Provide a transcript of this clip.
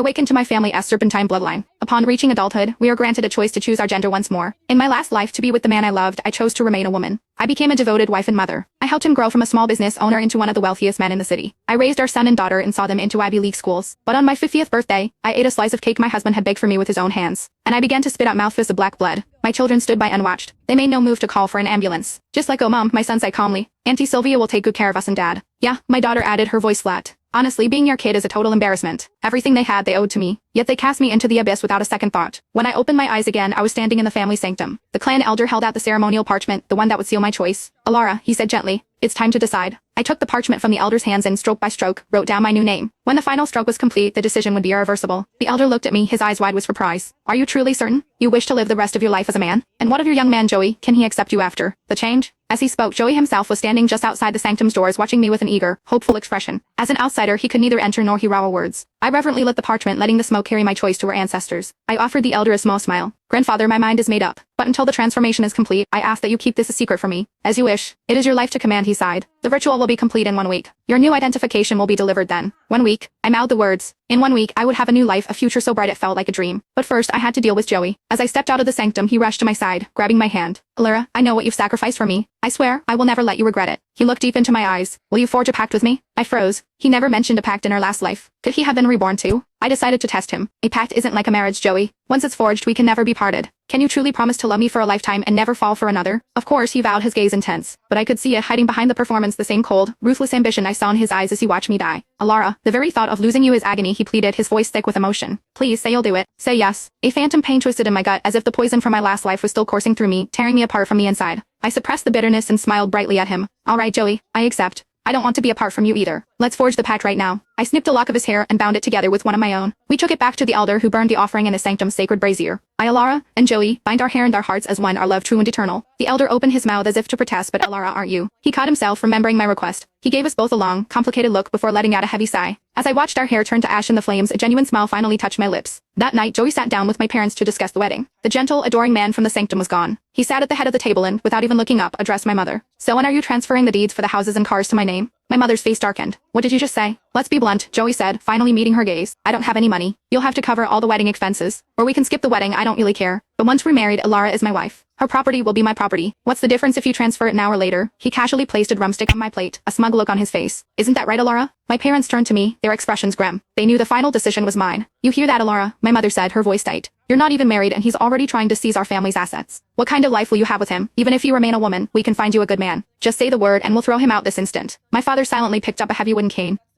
awakened to my family's serpentine bloodline. Upon reaching adulthood, we are granted a choice to choose our gender once more. In my last life to be with the man I loved, I chose to remain a woman. I became a devoted wife and mother. I helped him grow from a small business owner into one of the wealthiest men in the city. I raised our son and daughter and saw them into Ivy League schools. But on my 50th birthday, I ate a slice of cake my husband had baked for me with his own hands. And I began to spit out mouthfuls of black blood. My children stood by unwatched. They made no move to call for an ambulance. Just like, "Oh mom," my son said calmly. "Auntie Sylvia will take good care of us and dad." "Yeah," my daughter added, her voice flat. "Honestly, being your kid is a total embarrassment. Everything they had they owed to me. Yet they cast me into the abyss without a second thought." When I opened my eyes again, I was standing in the family sanctum. The clan elder held out the ceremonial parchment, the one that would seal my choice. "Alara," he said gently, "it's time to decide." I took the parchment from the elder's hands and stroke by stroke, wrote down my new name. When the final stroke was complete, the decision would be irreversible. The elder looked at me, his eyes wide with surprise. "Are you truly certain? You wish to live the rest of your life as a man? And what of your young man Joey? Can he accept you after the change?" As he spoke, Joey himself was standing just outside the sanctum's doors watching me with an eager, hopeful expression. As an outsider, he could neither enter nor hear our words. I reverently lit the parchment, letting the smoke carry my choice to our ancestors. I offered the elder a small smile. "Grandfather, my mind is made up. But until the transformation is complete, I ask that you keep this a secret from me." "As you wish. It is your life to command," he sighed. "The ritual will be complete in 1 week. Your new identification will be delivered then." 1 week. I mouthed the words. In 1 week, I would have a new life, a future so bright it felt like a dream. But first, I had to deal with Joey. As I stepped out of the sanctum, he rushed to my side, grabbing my hand. "Alara, I know what you've sacrificed for me. I swear, I will never let you regret it." He looked deep into my eyes. "Will you forge a pact with me?" I froze. He never mentioned a pact in our last life. Could he have been reborn too? I decided to test him. "A pact isn't like a marriage, Joey. Once it's forged, we can never be parted. Can you truly promise to love me for a lifetime and never fall for another?" Of course, he vowed, his gaze intense. But I could see it hiding behind the performance, the same cold, ruthless ambition I saw in his eyes as he watched me die. "Alara, the very thought of losing you is agony," he pleaded, his voice thick with emotion. "Please say you'll do it. Say yes." A phantom pain twisted in my gut, as if the poison from my last life was still coursing through me, tearing me apart from the inside. I suppressed the bitterness and smiled brightly at him. "All right, Joey, I accept. I don't want to be apart from you either. Let's forge the pact right now." I snipped a lock of his hair and bound it together with one of my own. We took it back to the elder, who burned the offering in his sanctum's sacred brazier. "I, Alara, and Joey, bind our hair and our hearts as one, our love true and eternal." The elder opened his mouth as if to protest, but "Alara, aren't you?" He caught himself, remembering my request. He gave us both a long, complicated look before letting out a heavy sigh. As I watched our hair turn to ash in the flames, a genuine smile finally touched my lips. That night, Joey sat down with my parents to discuss the wedding. The gentle, adoring man from the sanctum was gone. He sat at the head of the table and, without even looking up, addressed my mother. "So when are you transferring the deeds for the houses and cars to my name?" My mother's face darkened. "What did you just say?" "Let's be blunt," Joey said, finally meeting her gaze. "I don't have any money. You'll have to cover all the wedding expenses. Or we can skip the wedding, I don't really care. But once we're married, Alara is my wife. Her property will be my property. What's the difference if you transfer it now or later?" He casually placed a drumstick on my plate, a smug look on his face. "Isn't that right, Alara?" My parents turned to me, their expressions grim. They knew the final decision was mine. "You hear that, Alara?" my mother said, her voice tight. "You're not even married and he's already trying to seize our family's assets. What kind of life will you have with him? Even if you remain a woman, we can find you a good man. Just say the word and we'll throw him out this instant." My father silently picked up a heavy wooden cane.